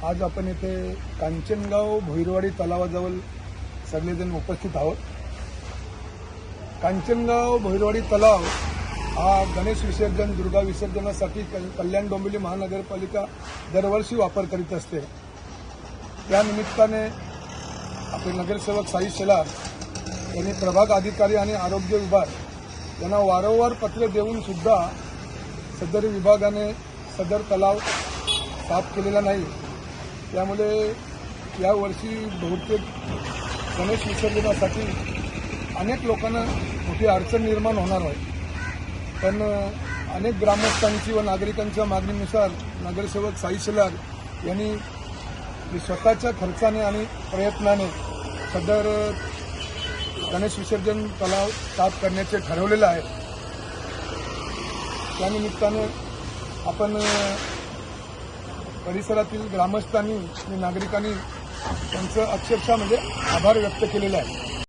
आज आपण येथे कांचनगाव भोईरवाडी तलावाजवळ सगळेजण उपस्थित आहोत। कांचनगाव भोईरवाडी तलाव हा गणेश विसर्जन, दुर्गा विसर्जनासाठी कल्याण डोंबिवली महानगरपालिका दरवर्षी वापर करीत असते। त्या निमित्ताने आपले नगरसेवक साई शेलार यांनी प्रभाग अधिकारी आणि आरोग्य विभाग यांना वारंवार पत्र देऊन सुद्धा सदर विभागाने सदर तलाव साफ केलेला नाही। त्यामुळे यावर्षी बहुतेक गणेश विसर्जनासाठी अनेक लोकांना मोठी अडचण निर्माण होणार आहे। पण अनेक ग्रामस्थांची व नागरिकांच्या मागणीनुसार नगरसेवक साई शेलार यांनी स्वतःच्या खर्चाने आणि प्रयत्नाने सदर गणेश विसर्जन तलाव साफ करण्याचे ठरवलेलं आहे। त्यानिमित्ताने आपण परिसरातील ग्रामस्थांनी आणि नागरिकांनी त्यांचं अक्षरशः आभार व्यक्त केलेला आहे।